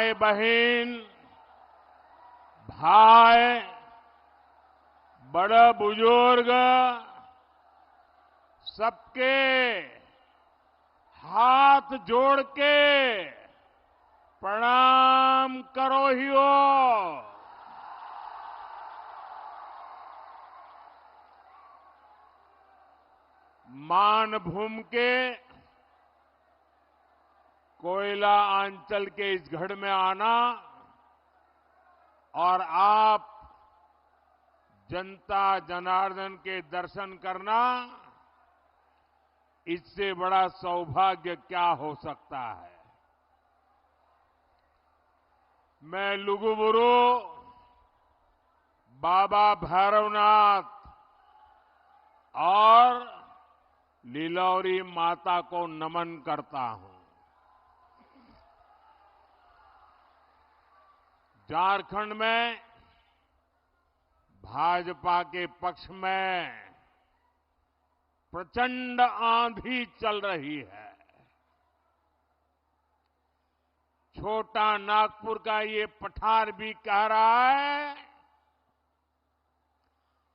माए बहन, भाई, बड़े बुजुर्ग सबके हाथ जोड़ के प्रणाम करो ही हो। मानभूम के कोयला अंचल के इस गढ़ में आना और आप जनता जनार्दन के दर्शन करना, इससे बड़ा सौभाग्य क्या हो सकता है। मैं लुगुबुरु बाबा भैरवनाथ और लीलौरी माता को नमन करता हूं। झारखंड में भाजपा के पक्ष में प्रचंड आंधी चल रही है। छोटा नागपुर का ये पठार भी कह रहा है,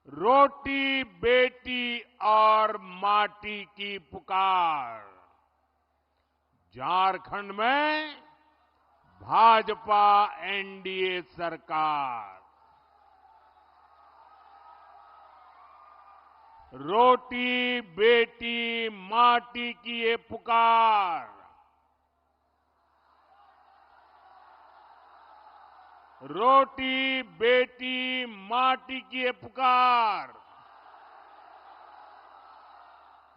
रोटी बेटी और माटी की पुकार। झारखंड में भाजपा एनडीए सरकार, रोटी बेटी माटी की ये पुकार, रोटी बेटी माटी की ये पुकार,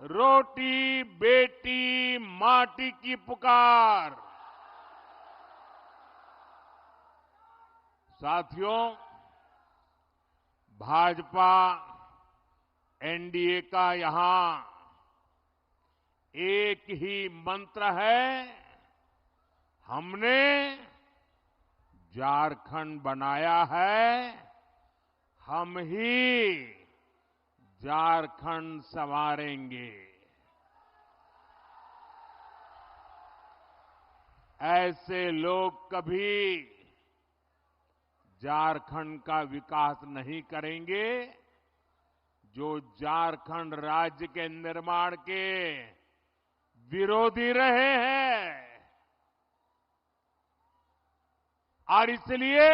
रोटी बेटी माटी की पुकार। साथियों, भाजपा एनडीए का यहां एक ही मंत्र है, हमने झारखंड बनाया है, हम ही झारखंड संवारेंगे। ऐसे लोग कभी झारखंड का विकास नहीं करेंगे जो झारखंड राज्य के निर्माण के विरोधी रहे हैं। और इसलिए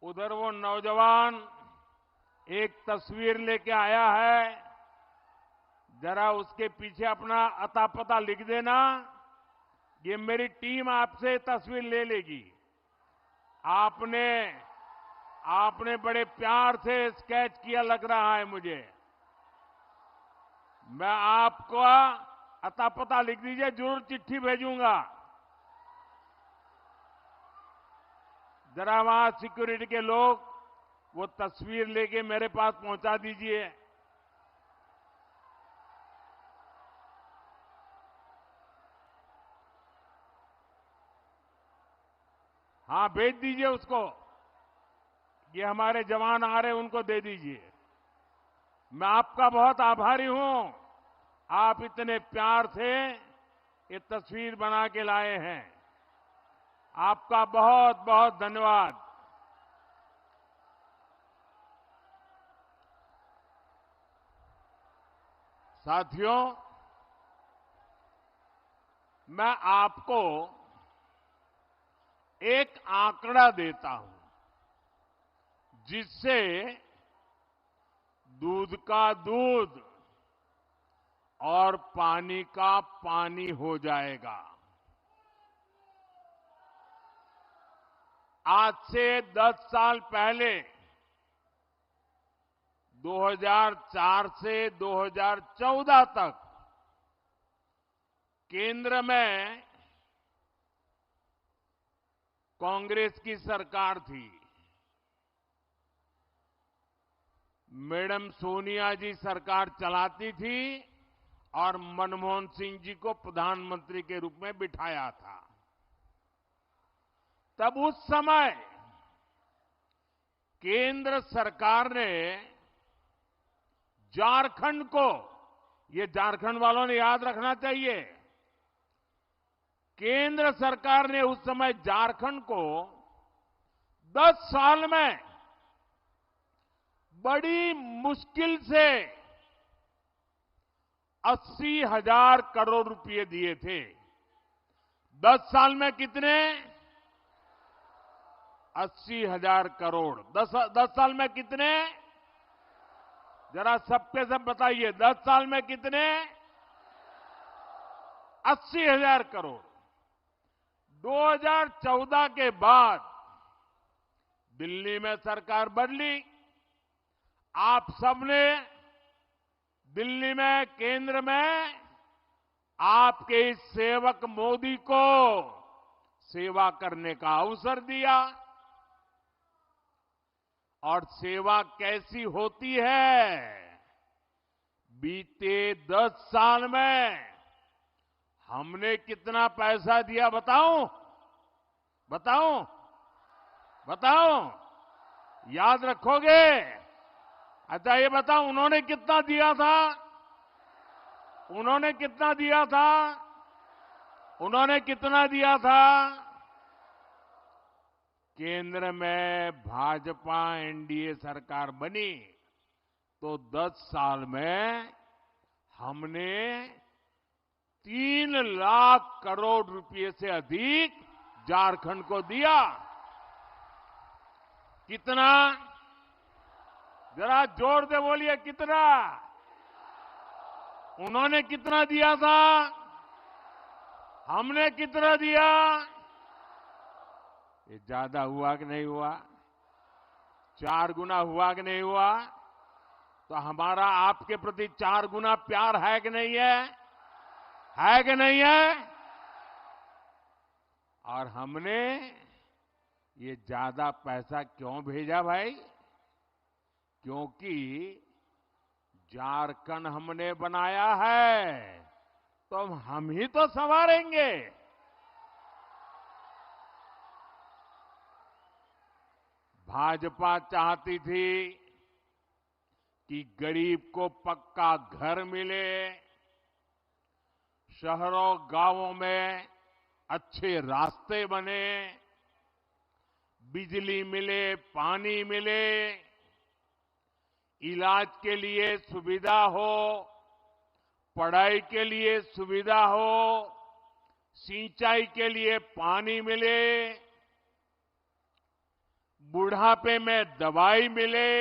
उधर वो नौजवान एक तस्वीर लेके आया है, जरा उसके पीछे अपना अता पता लिख देना। ये मेरी टीम आपसे तस्वीर ले लेगी। आपने बड़े प्यार से स्केच किया लग रहा है मुझे। मैं आपको अता पता लिख दीजिए, जरूर चिट्ठी भेजूंगा। जरा वहां सिक्योरिटी के लोग वो तस्वीर लेके मेरे पास पहुंचा दीजिए। हाँ, भेज दीजिए उसको। ये हमारे जवान आ रहे हैं, उनको दे दीजिए। मैं आपका बहुत आभारी हूं, आप इतने प्यार से ये तस्वीर बना के लाए हैं। आपका बहुत बहुत धन्यवाद। साथियों, मैं आपको एक आंकड़ा देता हूं जिससे दूध का दूध और पानी का पानी हो जाएगा। आज से 10 साल पहले 2004 से 2014 तक केंद्र में कांग्रेस की सरकार थी। मैडम सोनिया जी सरकार चलाती थी और मनमोहन सिंह जी को प्रधानमंत्री के रूप में बिठाया था। तब उस समय केंद्र सरकार ने झारखंड को, ये झारखंड वालों ने याद रखना चाहिए, केंद्र सरकार ने उस समय झारखंड को 10 साल में बड़ी मुश्किल से 80,000 करोड़ रुपए दिए थे। 10 साल में कितने? 80,000 करोड़। 10 साल में कितने? जरा सबके सब बताइए, 10 साल में कितने? 80,000 करोड़। 2014 के बाद दिल्ली में सरकार बदली। आप सबने दिल्ली में, केंद्र में आपके इस सेवक मोदी को सेवा करने का अवसर दिया। और सेवा कैसी होती है? बीते 10 साल में हमने कितना पैसा दिया बताऊं? बताऊं? बताऊं? याद रखोगे? अच्छा ये बताओ, उन्होंने कितना दिया था? उन्होंने कितना दिया था? उन्होंने कितना दिया था? केंद्र में भाजपा एनडीए सरकार बनी तो 10 साल में हमने 3 लाख करोड़ रुपए से अधिक झारखंड को दिया। कितना? जरा जोर से बोलिए, कितना? उन्होंने कितना दिया था? हमने कितना दिया? ये ज्यादा हुआ कि नहीं हुआ? 4 गुना हुआ कि नहीं हुआ? तो हमारा आपके प्रति 4 गुना प्यार है कि नहीं है? है कि नहीं है? और हमने ये ज्यादा पैसा क्यों भेजा भाई? क्योंकि झारखंड हमने बनाया है, तो हम ही तो संवारेंगे। भाजपा चाहती थी कि गरीब को पक्का घर मिले, शहरों गांवों में अच्छे रास्ते बने, बिजली मिले, पानी मिले, इलाज के लिए सुविधा हो, पढ़ाई के लिए सुविधा हो, सिंचाई के लिए पानी मिले, बुढ़ापे में दवाई मिले।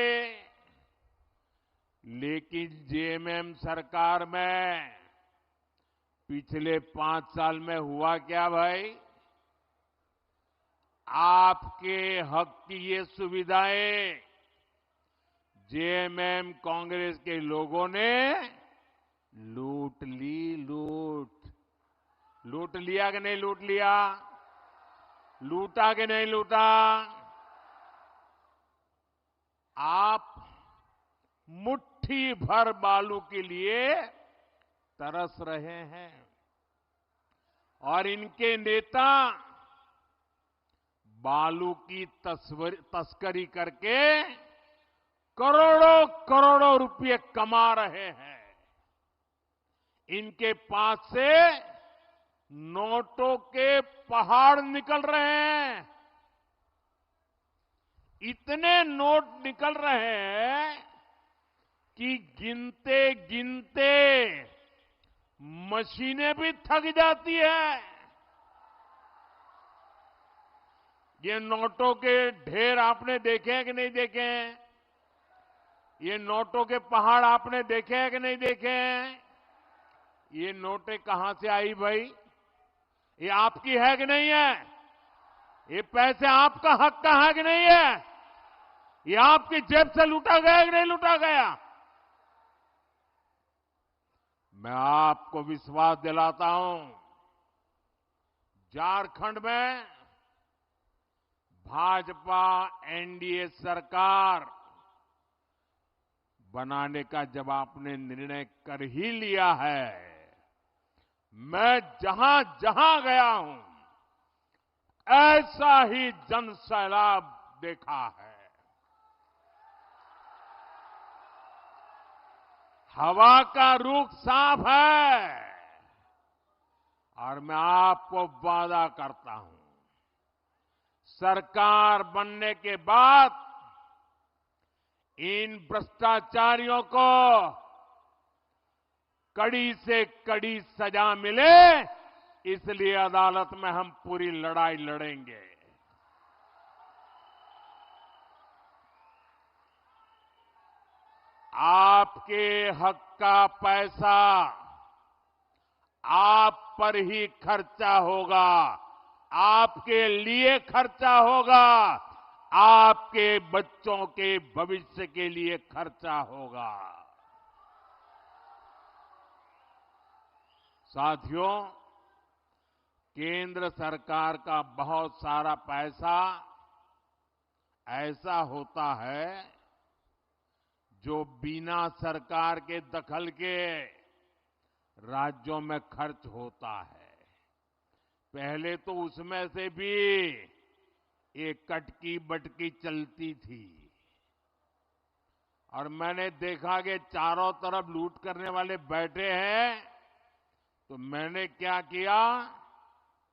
लेकिन जेएमएम सरकार में पिछले 5 साल में हुआ क्या भाई? आपके हक की ये सुविधाएं जेएमएम कांग्रेस के लोगों ने लूट ली। लूट लिया कि नहीं लूट लिया? लूटा कि नहीं लूटा? आप मुट्ठी भर बालू के लिए तरस रहे हैं और इनके नेता बालू की तस्करी करके करोड़ों करोड़ों रुपए कमा रहे हैं। इनके पास से नोटों के पहाड़ निकल रहे हैं। इतने नोट निकल रहे हैं कि गिनते गिनते मशीनें भी थक जाती है। ये नोटों के ढेर आपने देखे हैं कि नहीं देखे हैं? ये नोटों के पहाड़ आपने देखे हैं कि नहीं देखे हैं? ये नोटें कहां से आई भाई? ये आपकी है कि नहीं है? ये पैसे आपका हक का है कि नहीं है? ये आपकी जेब से लूटा गया कि नहीं लूटा गया? मैं आपको विश्वास दिलाता हूं, झारखंड में भाजपा एनडीए सरकार बनाने का जब आपने निर्णय कर ही लिया है, मैं जहां जहां गया हूं ऐसा ही जन सैलाब देखा है। हवा का रुख साफ है और मैं आपको वादा करता हूं, सरकार बनने के बाद इन भ्रष्टाचारियों को कड़ी से कड़ी सजा मिले, इसलिए अदालत में हम पूरी लड़ाई लड़ेंगे। आपके हक का पैसा आप पर ही खर्चा होगा, आपके लिए खर्चा होगा, आपके बच्चों के भविष्य के लिए खर्चा होगा। साथियों, केंद्र सरकार का बहुत सारा पैसा ऐसा होता है जो बिना सरकार के दखल के राज्यों में खर्च होता है। पहले तो उसमें से भी एक कटकी बटकी चलती थी और मैंने देखा कि चारों तरफ लूट करने वाले बैठे हैं, तो मैंने क्या किया,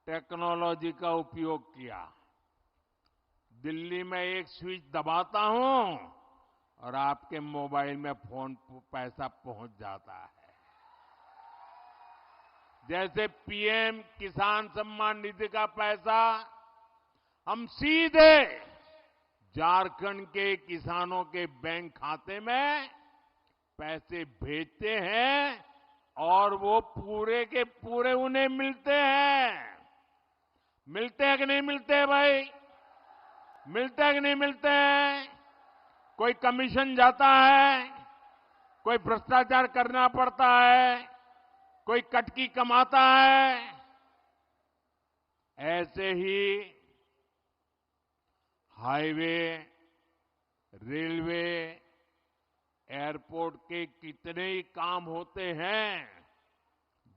टेक्नोलॉजी का उपयोग किया। दिल्ली में एक स्विच दबाता हूं और आपके मोबाइल में फोन पैसा पहुंच जाता है। जैसे पीएम किसान सम्मान निधि का पैसा हम सीधे झारखंड के किसानों के बैंक खाते में पैसे भेजते हैं और वो पूरे के पूरे उन्हें मिलते हैं। मिलते हैं कि नहीं मिलते हैं भाई? मिलते हैं कि नहीं मिलते हैं? कोई कमीशन जाता है, कोई भ्रष्टाचार करना पड़ता है, कोई कटकी कमाता है। ऐसे ही हाईवे, रेलवे, एयरपोर्ट के कितने ही काम होते हैं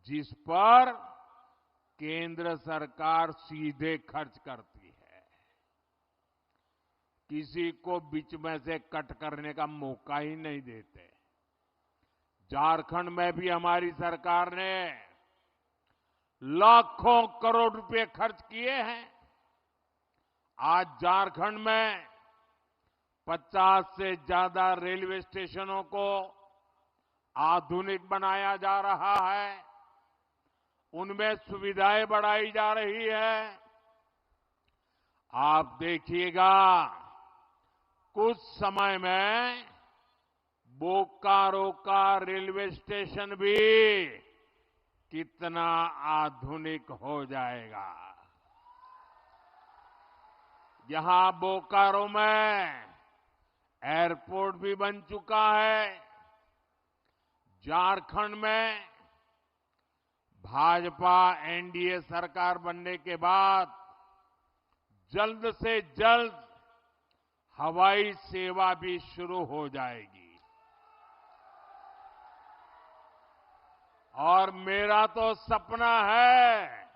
जिस पर केंद्र सरकार सीधे खर्च करती है। किसी को बीच में से कट करने का मौका ही नहीं देते। झारखंड में भी हमारी सरकार ने लाखों करोड़ रुपए खर्च किए हैं। आज झारखंड में 50 से ज्यादा रेलवे स्टेशनों को आधुनिक बनाया जा रहा है, उनमें सुविधाएं बढ़ाई जा रही है। आप देखिएगा कुछ समय में बोकारो का रेलवे स्टेशन भी कितना आधुनिक हो जाएगा। यहां बोकारो में एयरपोर्ट भी बन चुका है। झारखंड में भाजपा एनडीए सरकार बनने के बाद जल्द से जल्द हवाई सेवा भी शुरू हो जाएगी। और मेरा तो सपना है,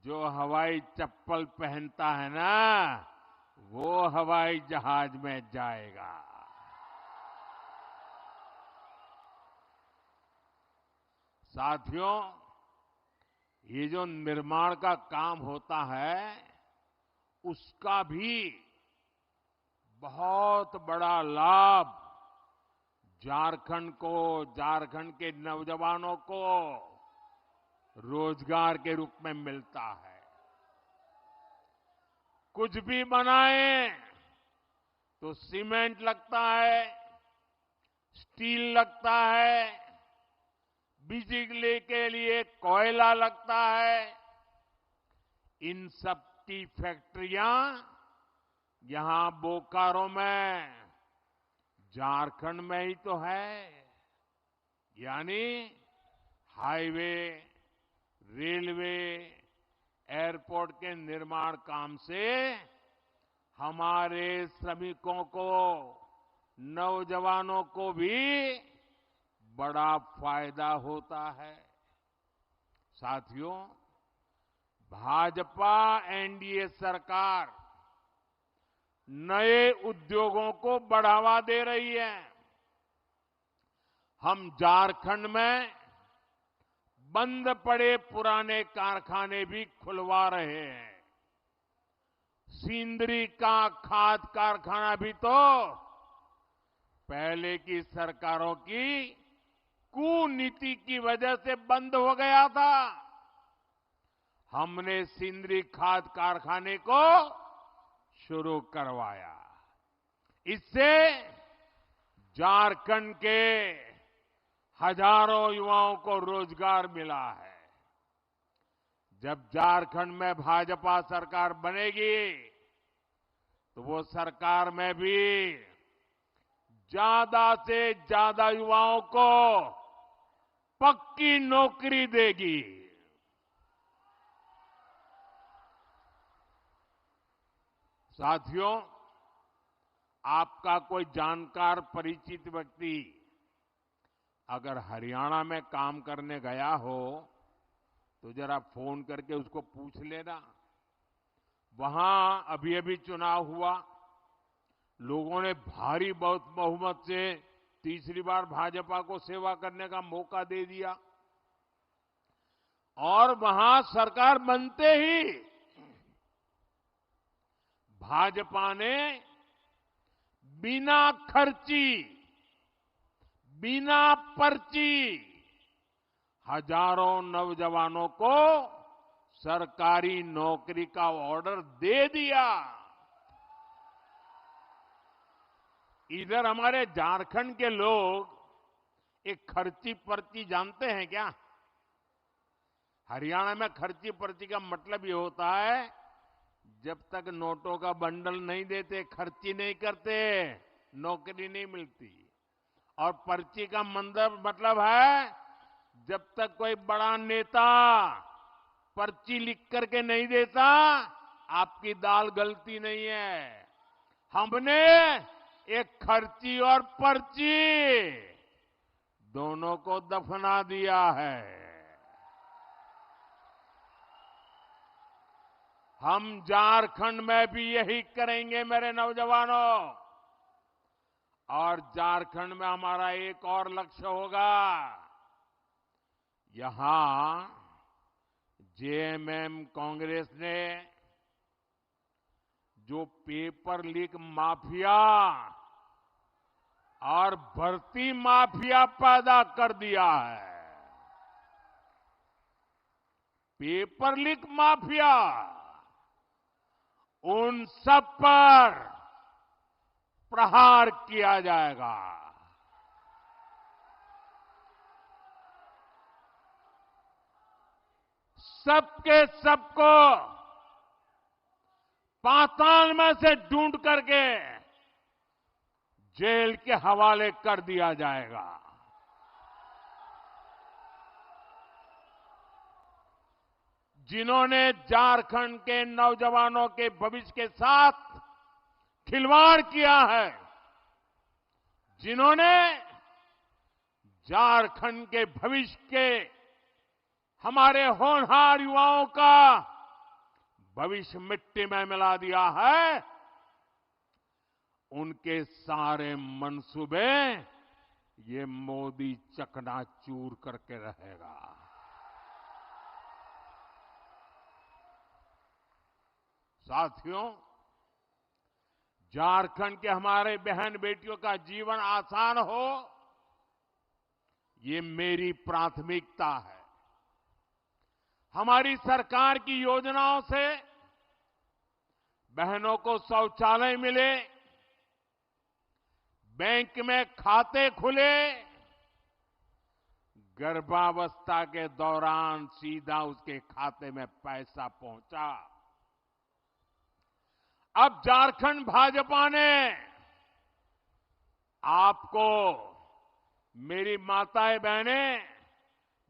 जो हवाई चप्पल पहनता है ना, वो हवाई जहाज में जाएगा। साथियों, ये जो निर्माण का काम होता है, उसका भी बहुत बड़ा लाभ झारखंड को, झारखंड के नौजवानों को रोजगार के रूप में मिलता है। कुछ भी बनाए तो सीमेंट लगता है, स्टील लगता है, बिजली के लिए कोयला लगता है। इन सब की फैक्ट्रियां यहां बोकारो में, झारखंड में ही तो है। यानी हाईवे, रेलवे, एयरपोर्ट के निर्माण काम से हमारे श्रमिकों को, नौजवानों को भी बड़ा फायदा होता है। साथियों, भाजपा एनडीए सरकार नए उद्योगों को बढ़ावा दे रही है। हम झारखंड में बंद पड़े पुराने कारखाने भी खुलवा रहे हैं। सिंदरी का खाद कारखाना भी तो पहले की सरकारों की कुनीति की वजह से बंद हो गया था। हमने सिंदरी खाद कारखाने को शुरू करवाया। इससे झारखंड के हजारों युवाओं को रोजगार मिला है। जब झारखंड में भाजपा सरकार बनेगी तो वो सरकार में भी ज्यादा से ज्यादा युवाओं को पक्की नौकरी देगी। साथियों, आपका कोई जानकार परिचित व्यक्ति अगर हरियाणा में काम करने गया हो तो जरा फोन करके उसको पूछ लेना। वहां अभी अभी चुनाव हुआ, लोगों ने भारी बहुत बहुमत से तीसरी बार भाजपा को सेवा करने का मौका दे दिया और वहां सरकार बनते ही भाजपा ने बिना खर्ची, बिना पर्ची हजारों नौजवानों को सरकारी नौकरी का ऑर्डर दे दिया। इधर हमारे झारखंड के लोग एक खर्ची पर्ची जानते हैं क्या? हरियाणा में खर्ची पर्ची का मतलब ये होता है, जब तक नोटों का बंडल नहीं देते, खर्ची नहीं करते, नौकरी नहीं मिलती। और पर्ची का मतलब है, जब तक कोई बड़ा नेता पर्ची लिख करके नहीं देता, आपकी दाल गलती नहीं है। हमने एक खर्ची और पर्ची दोनों को दफना दिया है। हम झारखंड में भी यही करेंगे मेरे नौजवानों। और झारखंड में हमारा एक और लक्ष्य होगा। यहां जेएमएम कांग्रेस ने जो पेपर लीक माफिया और भर्ती माफिया पैदा कर दिया है, पेपर लीक माफिया, उन सब पर प्रहार किया जाएगा। सबके सबको पाताल में से ढूंढ करके जेल के हवाले कर दिया जाएगा। जिन्होंने झारखंड के नौजवानों के भविष्य के साथ खिलवाड़ किया है, जिन्होंने झारखंड के भविष्य के हमारे होनहार युवाओं का भविष्य मिट्टी में मिला दिया है, उनके सारे मंसूबे ये मोदी चकनाचूर करके रहेगा। साथियों, झारखंड के हमारे बहन बेटियों का जीवन आसान हो, ये मेरी प्राथमिकता है। हमारी सरकार की योजनाओं से बहनों को शौचालय मिले, बैंक में खाते खुले, गर्भावस्था के दौरान सीधा उसके खाते में पैसा पहुंचा। अब झारखंड भाजपा ने आपको, मेरी माताएं बहनें,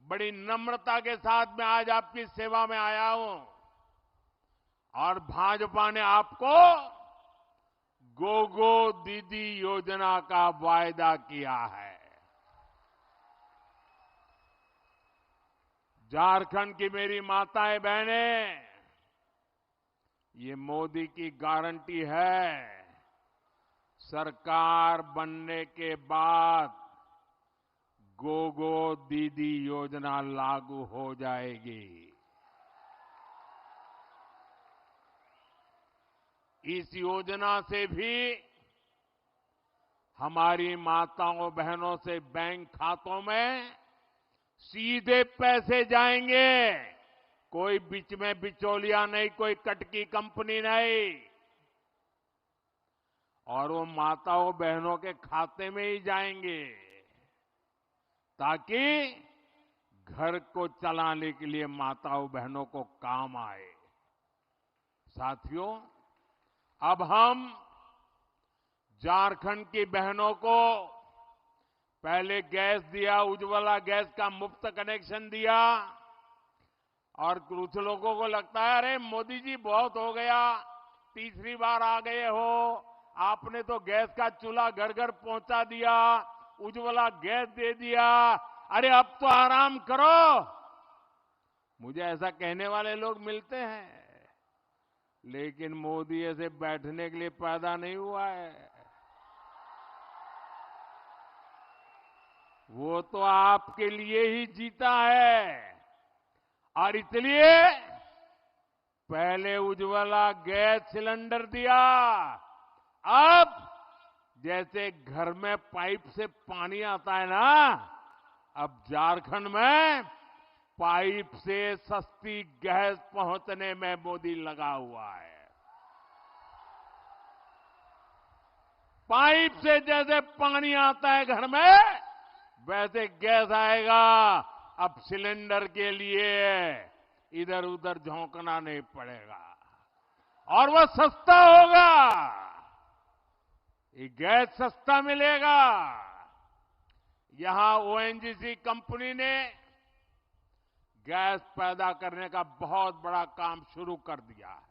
बड़ी नम्रता के साथ मैं आज आपकी सेवा में आया हूं और भाजपा ने आपको गोगो दीदी योजना का वायदा किया है। झारखंड की मेरी माताएं बहनें, ये मोदी की गारंटी है, सरकार बनने के बाद गोगो दीदी योजना लागू हो जाएगी। इस योजना से भी हमारी माताओं बहनों से बैंक खातों में सीधे पैसे जाएंगे। कोई बीच में बिचौलिया नहीं, कोई कटकी कंपनी नहीं, और वो माताओं बहनों के खाते में ही जाएंगे, ताकि घर को चलाने के लिए माताओं बहनों को काम आए। साथियों, अब हम झारखंड की बहनों को पहले गैस दिया, उज्ज्वला गैस का मुफ्त कनेक्शन दिया, और कुछ लोगों को लगता है अरे मोदी जी बहुत हो गया, तीसरी बार आ गए हो, आपने तो गैस का चूल्हा घर घर पहुंचा दिया, उज्ज्वला गैस दे दिया, अरे अब तो आराम करो। मुझे ऐसा कहने वाले लोग मिलते हैं, लेकिन मोदी ऐसे बैठने के लिए पैदा नहीं हुआ है। वो तो आपके लिए ही जीता है, और इसलिए पहले उज्ज्वला गैस सिलेंडर दिया, अब जैसे घर में पाइप से पानी आता है ना, अब झारखंड में पाइप से सस्ती गैस पहुंचने में मोदी लगा हुआ है। पाइप से जैसे पानी आता है घर में, वैसे गैस आएगा। अब सिलेंडर के लिए इधर उधर झोंकना नहीं पड़ेगा, और वह सस्ता होगा। ये गैस सस्ता मिलेगा। यहां ओएनजीसी कंपनी ने गैस पैदा करने का बहुत बड़ा काम शुरू कर दिया है।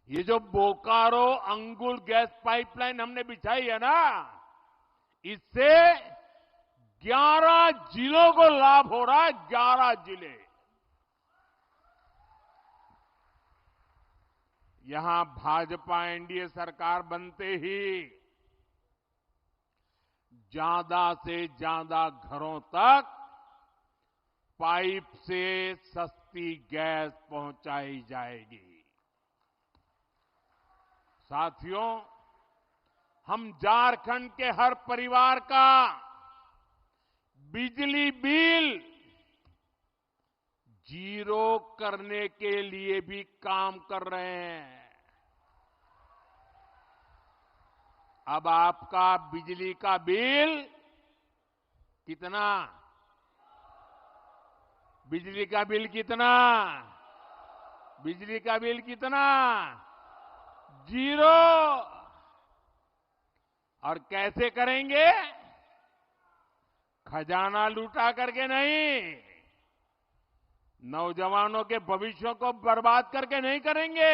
ये जो बोकारो अंगुल गैस पाइपलाइन हमने बिछाई है ना, इससे 11 जिलों को लाभ हो रहा है। 11 जिले। यहां भाजपा एनडीए सरकार बनते ही ज्यादा से ज्यादा घरों तक पाइप से सस्ती गैस पहुंचाई जाएगी। साथियों, हम झारखंड के हर परिवार का बिजली बिल जीरो करने के लिए भी काम कर रहे हैं। अब आपका बिजली का बिल कितना? बिजली का बिल कितना? बिजली का बिल कितना? जीरो। और कैसे करेंगे? खजाना लूटा करके नहीं, नौजवानों के भविष्य को बर्बाद करके नहीं करेंगे।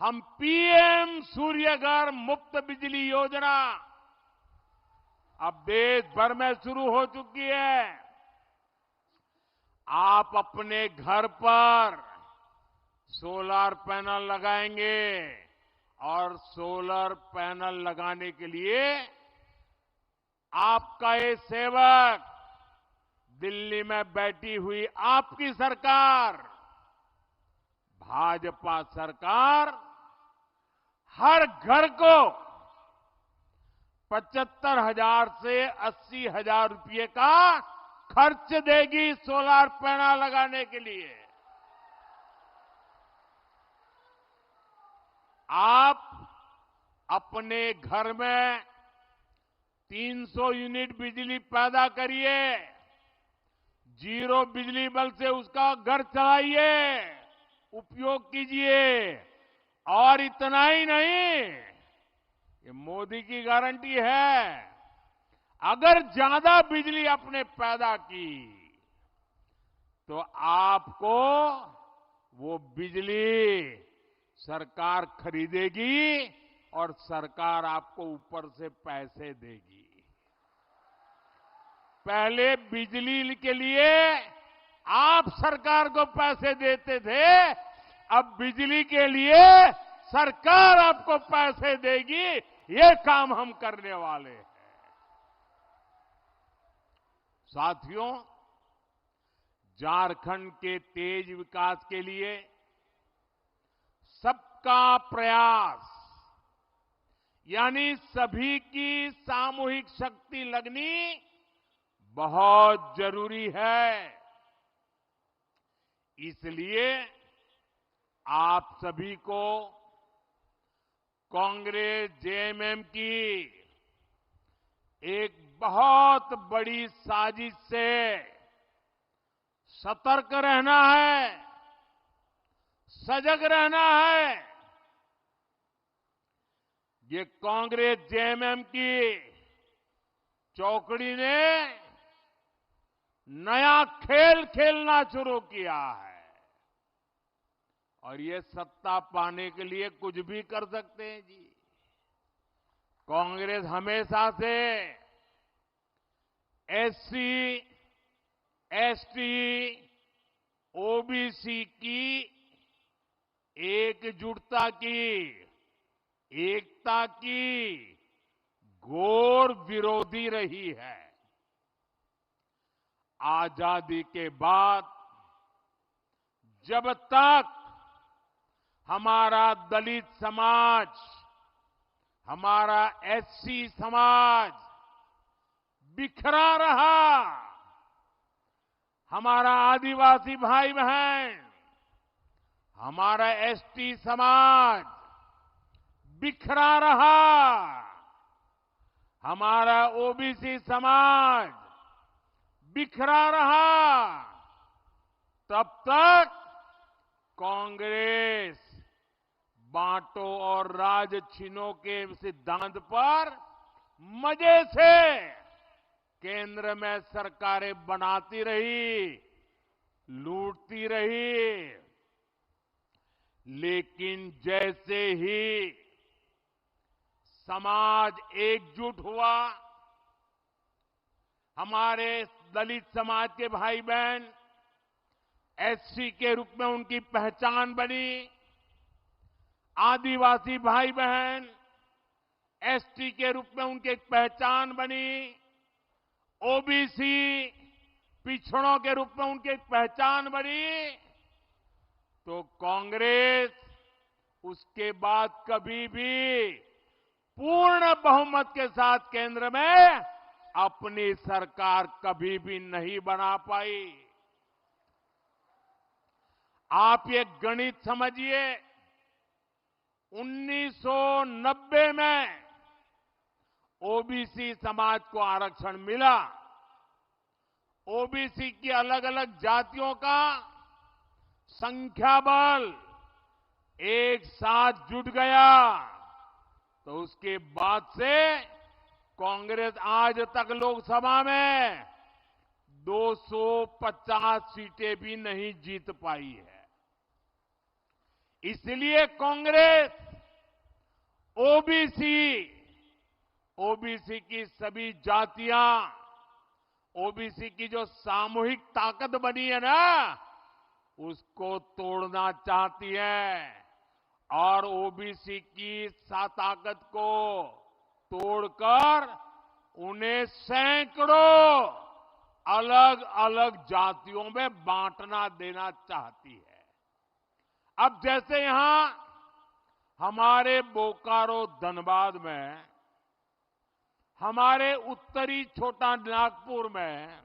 हम पीएम सूर्यघर मुफ्त बिजली योजना अब देश भर में शुरू हो चुकी है। आप अपने घर पर सोलर पैनल लगाएंगे, और सोलर पैनल लगाने के लिए आपका ये सेवक, दिल्ली में बैठी हुई आपकी सरकार, भाजपा सरकार, हर घर को 75,000 से 80,000 रुपये का खर्च देगी सोलर पैनल लगाने के लिए। आप अपने घर में 300 यूनिट बिजली पैदा करिए, जीरो बिजली बिल से उसका घर चलाइए, उपयोग कीजिए। और इतना ही नहीं, ये मोदी की गारंटी है, अगर ज्यादा बिजली आपने पैदा की तो आपको वो बिजली सरकार खरीदेगी, और सरकार आपको ऊपर से पैसे देगी। पहले बिजली के लिए आप सरकार को पैसे देते थे, अब बिजली के लिए सरकार आपको पैसे देगी। ये काम हम करने वाले हैं। साथियों, झारखंड के तेज विकास के लिए सबका प्रयास यानी सभी की सामूहिक शक्ति लगनी बहुत जरूरी है। इसलिए आप सभी को कांग्रेस जेएमएम की एक बहुत बड़ी साजिश से सतर्क रहना है, सजग रहना है। ये कांग्रेस जेएमएम की चौकड़ी ने नया खेल खेलना शुरू किया है और ये सत्ता पाने के लिए कुछ भी कर सकते हैं जी। कांग्रेस हमेशा से एससी, एसटी, ओबीसी की एकजुटता की, एकता की घोर विरोधी रही है। आजादी के बाद जब तक हमारा दलित समाज, हमारा एससी समाज बिखरा रहा, हमारा आदिवासी भाई बहन, हमारा एसटी समाज बिखरा रहा, हमारा ओबीसी समाज बिखरा रहा, तब तक कांग्रेस बांटो और राज छीनो के सिद्धांत पर मजे से केंद्र में सरकारें बनाती रही, लूटती रही। लेकिन जैसे ही समाज एकजुट हुआ, हमारे दलित समाज के भाई बहन एससी के रूप में उनकी पहचान बनी, आदिवासी भाई बहन एसटी के रूप में उनकी एक पहचान बनी, ओबीसी पिछड़ों के रूप में उनकी एक पहचान बनी, तो कांग्रेस उसके बाद कभी भी पूर्ण बहुमत के साथ केंद्र में अपनी सरकार कभी भी नहीं बना पाई। आप ये गणित समझिए, 1990 में ओबीसी समाज को आरक्षण मिला, ओबीसी की अलग अलग जातियों का संख्या बल एक साथ जुट गया, तो उसके बाद से कांग्रेस आज तक लोकसभा में 250 सीटें भी नहीं जीत पाई है। इसलिए कांग्रेस ओबीसी की सभी जातियां, ओबीसी की जो सामूहिक ताकत बनी है ना, उसको तोड़ना चाहती है और ओबीसी की ताकत को तोड़कर उन्हें सैकड़ों अलग अलग जातियों में बांटना देना चाहती है। अब जैसे यहां हमारे बोकारो धनबाद में, हमारे उत्तरी छोटा नागपुर में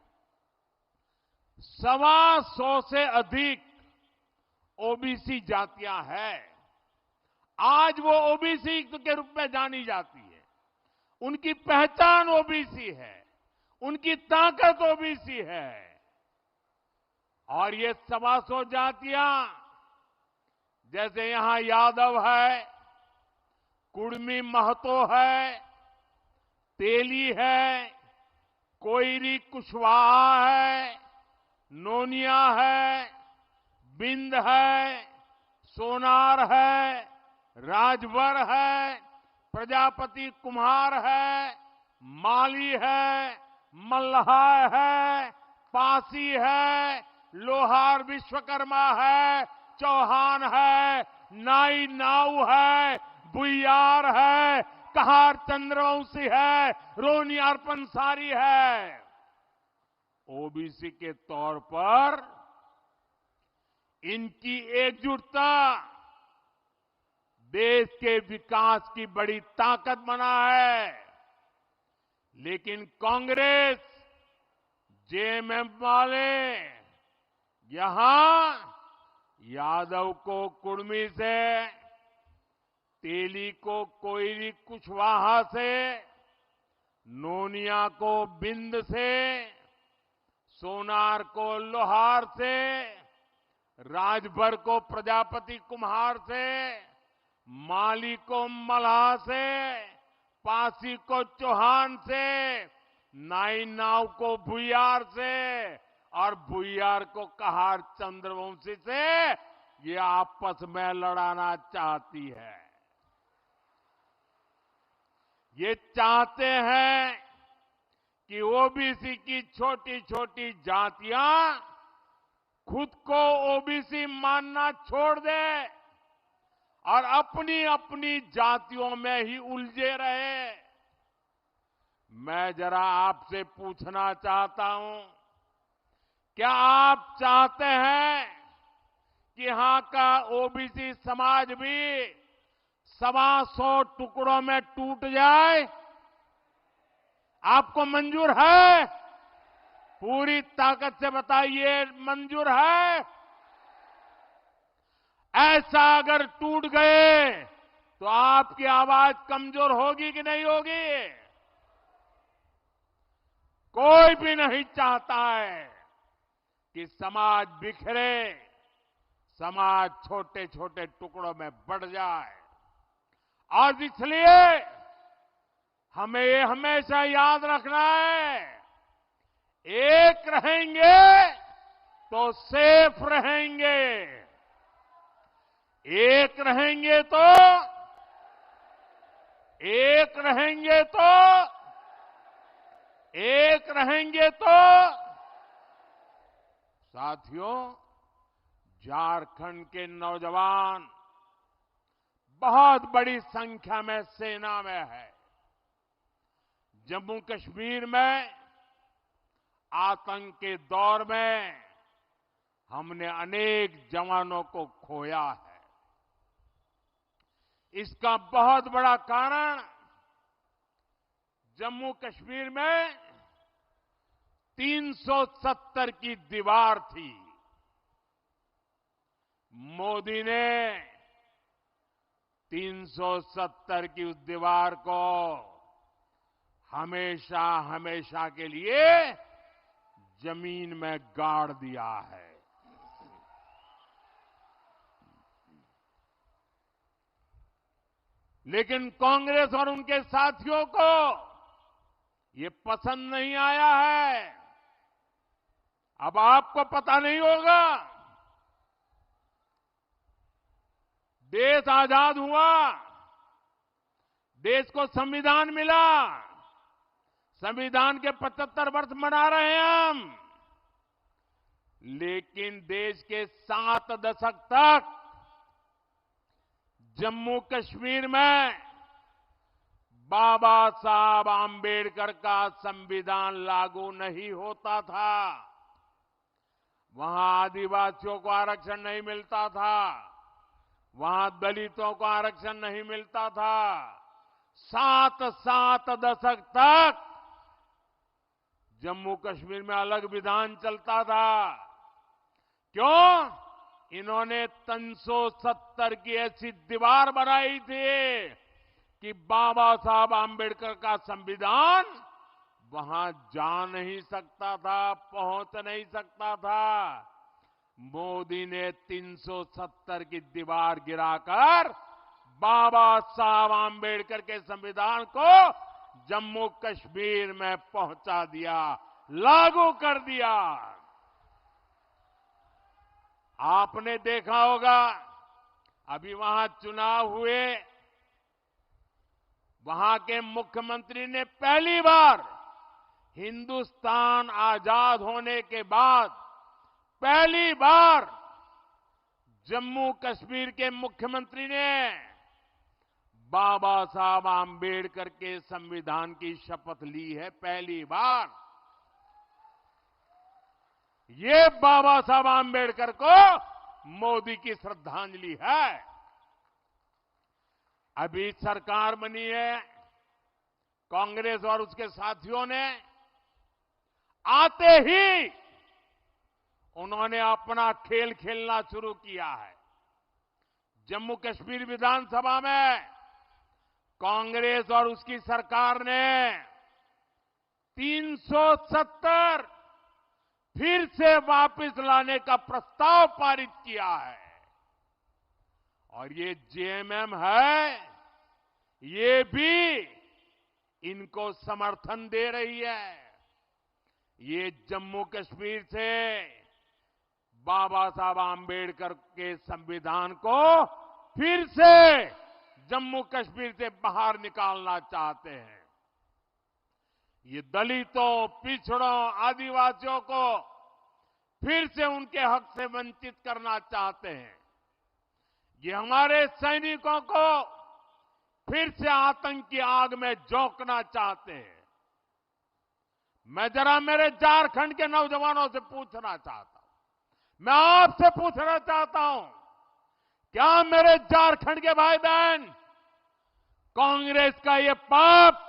125 से अधिक ओबीसी जातियां हैं। आज वो ओबीसी के रूप में जानी जाती है, उनकी पहचान ओबीसी है, उनकी ताकत ओबीसी है। और ये 125 जातियां, जैसे यहां यादव है, कुड़मी महतो है, तेली है, कोयरी कुशवाहा है, नोनिया है, बिंद है, सोनार है, राजभर है, प्रजापति कुम्हार है, माली है, मल्लाह है, पासी है, लोहार विश्वकर्मा है, चौहान है, नाई नाऊ है, बुइयार है, कहार चंद्रवंशी है, रोनियार पंसारी है। ओबीसी के तौर पर इनकी एकजुटता देश के विकास की बड़ी ताकत बना है। लेकिन कांग्रेस, जेएमएम वाले यहां यादव को कुर्मी से, तेली को कोयली कुशवाहा से, नोनिया को बिंद से, सोनार को लोहार से, राजभर को प्रजापति कुम्हार से, माली को मल्हार से, पासी को चौहान से, नाई नाव को भुयार से और भुयार को कहार चंद्रवंशी से ये आपस में लड़ाना चाहती है। ये चाहते हैं कि ओबीसी की छोटी छोटी जातियां खुद को ओबीसी मानना छोड़ दे और अपनी अपनी जातियों में ही उलझे रहे। मैं जरा आपसे पूछना चाहता हूं, क्या आप चाहते हैं कि यहां का ओबीसी समाज भी 125 टुकड़ों में टूट जाए? आपको मंजूर है? पूरी ताकत से बताइए, मंजूर है? ऐसा अगर टूट गए तो आपकी आवाज कमजोर होगी कि नहीं होगी? कोई भी नहीं चाहता है कि समाज बिखरे, समाज छोटे छोटे टुकड़ों में बढ़ जाए। और इसलिए हमें ये हमेशा याद रखना है, एक रहेंगे तो सेफ रहेंगे, एक रहेंगे तो एक रहेंगे तो एक रहेंगे तो साथियों, झारखंड के नौजवान बहुत बड़ी संख्या में सेना में है। जम्मू कश्मीर में आतंक के दौर में हमने अनेक जवानों को खोया है। इसका बहुत बड़ा कारण जम्मू कश्मीर में 370 की दीवार थी। मोदी ने 370 की उस दीवार को हमेशा हमेशा के लिए जमीन में गाड़ दिया है। लेकिन कांग्रेस और उनके साथियों को ये पसंद नहीं आया है। अब आपको पता नहीं होगा, देश आजाद हुआ, देश को संविधान मिला, संविधान के 75 वर्ष मना रहे हैं हम, लेकिन देश के 7 दशक तक जम्मू कश्मीर में बाबा साहब आंबेडकर का संविधान लागू नहीं होता था। वहां आदिवासियों को आरक्षण नहीं मिलता था, वहां दलितों को आरक्षण नहीं मिलता था। 7 दशक तक जम्मू कश्मीर में अलग विधान चलता था। क्यों? इन्होंने 370 की ऐसी दीवार बनाई थी कि बाबा साहब आंबेडकर का संविधान वहां जा नहीं सकता था, पहुंच नहीं सकता था। मोदी ने 370 की दीवार गिराकर बाबा साहब आंबेडकर के संविधान को जम्मू कश्मीर में पहुंचा दिया, लागू कर दिया। आपने देखा होगा, अभी वहां चुनाव हुए, वहां के मुख्यमंत्री ने पहली बार हिंदुस्तान आजाद होने के बाद पहली बार जम्मू कश्मीर के मुख्यमंत्री ने बाबा साहब आंबेडकर के संविधान की शपथ ली है, पहली बार। ये बाबा साहब आंबेडकर को मोदी की श्रद्धांजलि है। अभी सरकार बनी है कांग्रेस और उसके साथियों ने, आते ही उन्होंने अपना खेल खेलना शुरू किया है। जम्मू कश्मीर विधानसभा में कांग्रेस और उसकी सरकार ने 370 फिर से वापस लाने का प्रस्ताव पारित किया है। और ये जेएमएम है, ये भी इनको समर्थन दे रही है। ये जम्मू कश्मीर से बाबा साहब आंबेडकर के संविधान को फिर से जम्मू कश्मीर से बाहर निकालना चाहते हैं। ये दलितों, पिछड़ों, आदिवासियों को फिर से उनके हक से वंचित करना चाहते हैं। ये हमारे सैनिकों को फिर से आतंक की आग में झोंकना चाहते हैं। मैं जरा मेरे झारखंड के नौजवानों से पूछना चाहता हूं, मैं आपसे पूछना चाहता हूं, क्या मेरे झारखंड के भाई बहन कांग्रेस का ये पाप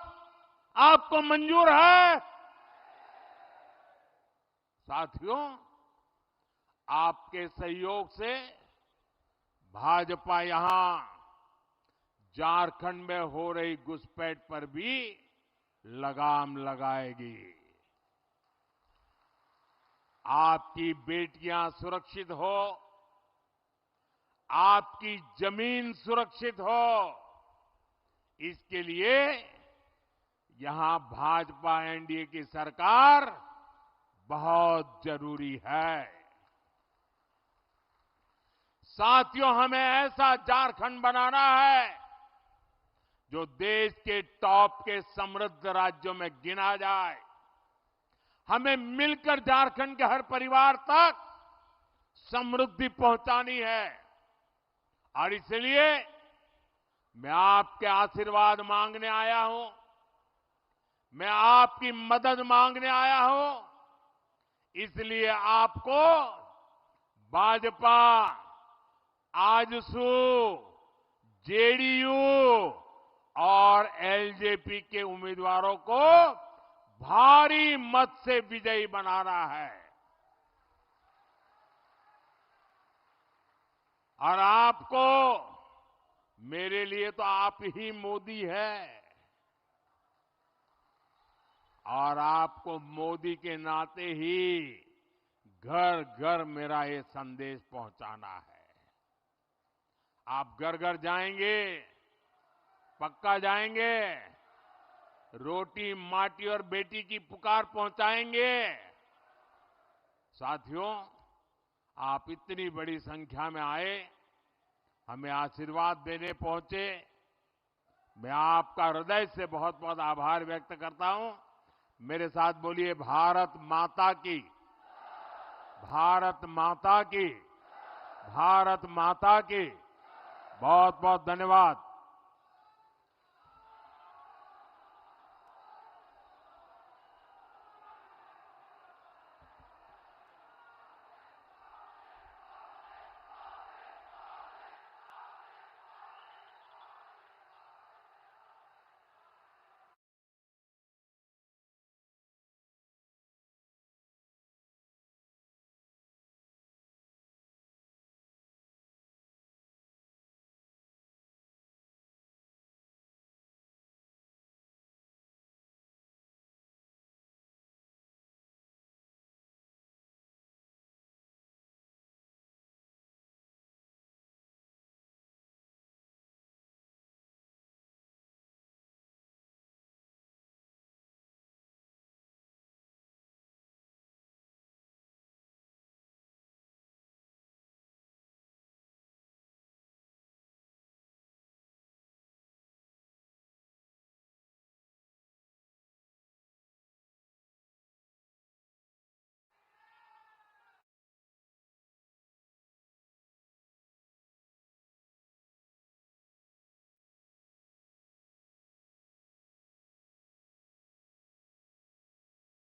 आपको मंजूर है? साथियों, आपके सहयोग से भाजपा यहां झारखंड में हो रही घुसपैठ पर भी लगाम लगाएगी। आपकी बेटियां सुरक्षित हो, आपकी जमीन सुरक्षित हो, इसके लिए यहां भाजपा एनडीए की सरकार बहुत जरूरी है। साथियों, हमें ऐसा झारखंड बनाना है जो देश के टॉप के समृद्ध राज्यों में गिना जाए। हमें मिलकर झारखंड के हर परिवार तक समृद्धि पहुंचानी है। और इसलिए मैं आपके आशीर्वाद मांगने आया हूं, मैं आपकी मदद मांगने आया हूं। इसलिए आपको भाजपा, आजसू, जेडीयू और एलजेपी के उम्मीदवारों को भारी मत से विजयी बनाना है। और आपको, मेरे लिए तो आप ही मोदी है, और आपको मोदी के नाते ही घर घर मेरा ये संदेश पहुंचाना है। आप घर घर जाएंगे, पक्का जाएंगे, रोटी, माटी और बेटी की पुकार पहुंचाएंगे। साथियों, आप इतनी बड़ी संख्या में आए, हमें आशीर्वाद देने पहुंचे, मैं आपका हृदय से बहुत बहुत आभार व्यक्त करता हूं। मेरे साथ बोलिए, भारत माता की, भारत माता की, भारत माता की। बहुत बहुत धन्यवाद।